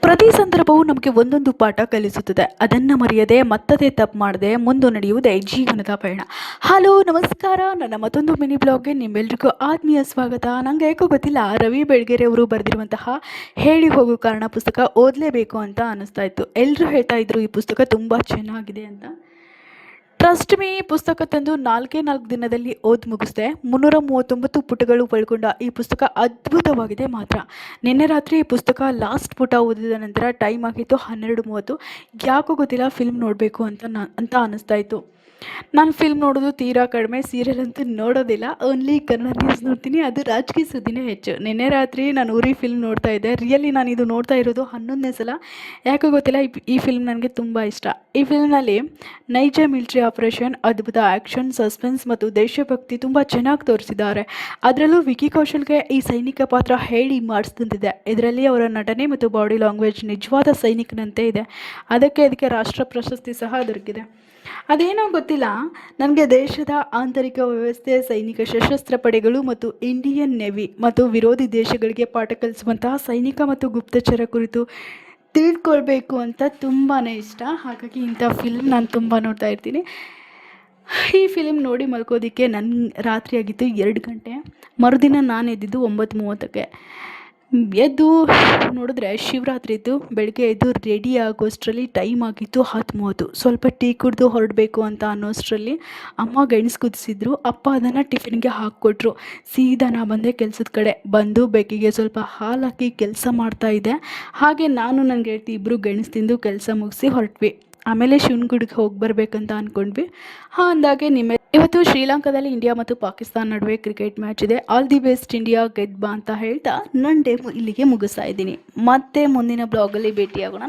ಪ್ರತಿ ಸಂದರ್ಭವೂ ನಮಗೆ ಒಂದೊಂದು ಪಾಠ ಕಲಿಸುತ್ತದೆ. ಅದನ್ನು ಮರೆಯದೆ ಮತ್ತದೇ ತಪ್ಪು ಮಾಡದೆ ನಡೆಯುವುದೇ ಜೀವನದ ಪಯಣ. ಹಲೋ ನಮಸ್ಕಾರ, ನನ್ನ ಮತ್ತೊಂದು ಮಿನಿ ಬ್ಲಾಗ್ಗೆ ನಿಮ್ಮೆಲ್ರಿಗೂ ಆತ್ಮೀಯ ಸ್ವಾಗತ. ನನಗೆ ಯಾಕೋ ಗೊತ್ತಿಲ್ಲ, ರವಿ ಬೆಳಗೆರೆ ಅವರು ಬರೆದಿರುವಂತಹ ಹೇಳಿ ಹೋಗೋ ಕಾರಣ ಪುಸ್ತಕ ಓದಲೇಬೇಕು ಅಂತ ಅನ್ನಿಸ್ತಾ ಇತ್ತು. ಎಲ್ಲರೂ ಹೇಳ್ತಾ ಇದ್ರು ಈ ಪುಸ್ತಕ ತುಂಬ ಚೆನ್ನಾಗಿದೆ ಅಂತ. ಟ್ರಸ್ಟ್ ಮೀ, ಪುಸ್ತಕ ತಂದು 4 ದಿನದಲ್ಲಿ ಓದಿ ಮುಗಿಸಿದೆ. 339 ಪುಟಗಳು ಒಳಗೊಂಡ ಈ ಪುಸ್ತಕ ಅದ್ಭುತವಾಗಿದೆ ಮಾತ್ರ. ನಿನ್ನೆ ರಾತ್ರಿ ಈ ಪುಸ್ತಕ ಲಾಸ್ಟ್ ಪುಟ ಓದಿದ ನಂತರ ಟೈಮ್ ಆಗಿತ್ತು 12:30. ಯಾಕೋ ಗೊತ್ತಿಲ್ಲ, ಫಿಲ್ಮ್ ನೋಡಬೇಕು ಅಂತ ಅನ್ನಿಸ್ತಾ ಇತ್ತು. ನಾನು ಫಿಲ್ಮ್ ನೋಡೋದು ತೀರಾ ಕಡಿಮೆ, ಸೀರಿಯಲ್ ಅಂತೂ ನೋಡೋದಿಲ್ಲ. ಓನ್ಲಿ ಕನ್ನಡ ನ್ಯೂಸ್ ನೋಡ್ತೀನಿ, ಅದು ರಾಜಕೀಯ ಸುದ್ದಿನೇ ಹೆಚ್ಚು. ನಿನ್ನೆ ರಾತ್ರಿ ನಾನು ಉರಿ ಫಿಲ್ಮ್ ನೋಡ್ತಾ ಇದ್ದೆ. ರಿಯಲಿ ನಾನು ಇದು ನೋಡ್ತಾ ಇರೋದು 11ನೇ ಸಲ. ಯಾಕೋ ಗೊತ್ತಿಲ್ಲ, ಈ ಫಿಲ್ಮ್ ನನಗೆ ತುಂಬ ಇಷ್ಟ. ಈ ಫಿಲ್ಮ್ನಲ್ಲಿ ನೈಜ ಮಿಲಿಟರಿ ಆಪರೇಷನ್, ಅದ್ಭುತ ಆ್ಯಕ್ಷನ್, ಸಸ್ಪೆನ್ಸ್ ಮತ್ತು ದೇಶಭಕ್ತಿ ತುಂಬ ಚೆನ್ನಾಗಿ ತೋರಿಸಿದ್ದಾರೆ. ಅದರಲ್ಲೂ ವಿಕಿ ಕೌಶಲ್ಗೆ ಈ ಸೈನಿಕ ಪಾತ್ರ ಹೇಳಿ ಮಾಡಿಸ್ತಂತಿದೆ. ಇದರಲ್ಲಿ ಅವರ ನಟನೆ ಮತ್ತು ಬಾಡಿ ಲ್ಯಾಂಗ್ವೇಜ್ ನಿಜವಾದ ಸೈನಿಕನಂತೆ ಇದೆ. ಅದಕ್ಕೆ ರಾಷ್ಟ್ರ ಪ್ರಶಸ್ತಿ ಸಹ ದೊರಕಿದೆ. ಅದೇನೋ ಗೊತ್ತಿಲ್ಲ, ನನಗೆ ದೇಶದ ಆಂತರಿಕ ವ್ಯವಸ್ಥೆ, ಸೈನಿಕ ಸಶಸ್ತ್ರ ಪಡೆಗಳು ಮತ್ತು ಇಂಡಿಯನ್ ನೇವಿ ಮತ್ತು ವಿರೋಧಿ ದೇಶಗಳಿಗೆ ಪಾಠ ಕಲಿಸುವಂತಹ ಸೈನಿಕ ಮತ್ತು ಗುಪ್ತಚರ ಕುರಿತು ತಿಳ್ಕೊಳ್ಬೇಕು ಅಂತ ತುಂಬಾ ಇಷ್ಟ. ಹಾಗಾಗಿ ಇಂಥ ಫಿಲ್ಮ್ ನಾನು ತುಂಬ ನೋಡ್ತಾ ಇರ್ತೀನಿ. ಈ ಫಿಲ್ಮ್ ನೋಡಿ ಮಲ್ಕೋದಕ್ಕೆ ರಾತ್ರಿ ಆಗಿತ್ತು 2 ಗಂಟೆ. ಮರುದಿನ ನಾನು ಎದ್ದಿದ್ದು 9:30ಕ್ಕೆ. ಎದ್ದು ನೋಡಿದ್ರೆ ಶಿವರಾತ್ರಿ ಇತ್ತು. ಬೆಳಗ್ಗೆ ಎದ್ದು ರೆಡಿ ಆಗೋಷ್ಟರಲ್ಲಿ ಟೈಮ್ ಆಗಿತ್ತು 10:30. ಸ್ವಲ್ಪ ಟೀ ಕುಡಿದು ಹೊರಡಬೇಕು ಅಂತ ಅನ್ನೋಷ್ಟರಲ್ಲಿ ಅಮ್ಮ ಗೆಣಸು ಕುದಿಸಿದ್ರು. ಅಪ್ಪ ಅದನ್ನು ಟಿಫಿನ್ಗೆ ಹಾಕ್ಕೊಟ್ರು. ಸೀದಾ ನಾ ಬಂದೆ ಕೆಲಸದ ಕಡೆ. ಬಂದು ಬೆಕ್ಕಿಗೆ ಸ್ವಲ್ಪ ಹಾಲು ಹಾಕಿ ಕೆಲಸ ಮಾಡ್ತಾಯಿದ್ದೆ. ಹಾಗೆ ನಾನು ನನ್ನ ಗೆಳತಿ ಇಬ್ಬರು ಗೆಣಸು ತಿಂದು ಕೆಲಸ ಮುಗಿಸಿ ಹೊರಟ್ವಿ. ಆಮೇಲೆ ಶಿವನಗುಡಿಗೆ ಹೋಗಿ ಬರಬೇಕಂತ ಅಂದ್ಕೊಂಡ್ವಿ. ಅಂದಾಗೆ ಇವತ್ತು ಶ್ರೀಲಂಕಾದಲ್ಲಿ ಇಂಡಿಯಾ ಮತ್ತು ಪಾಕಿಸ್ತಾನ ನಡುವೆ ಕ್ರಿಕೆಟ್ ಮ್ಯಾಚ್ ಇದೆ. All the best India, get ಬಾ ಅಂತ ಹೇಳ್ತಾ ನನ್ನ ಡೇ ಇಲ್ಲಿಗೆ ಮುಗಿಸ್ತಾ ಇದ್ದೀನಿ. ಮತ್ತೆ ಮುಂದಿನ ಬ್ಲಾಗಲ್ಲಿ ಭೇಟಿಯಾಗೋಣ.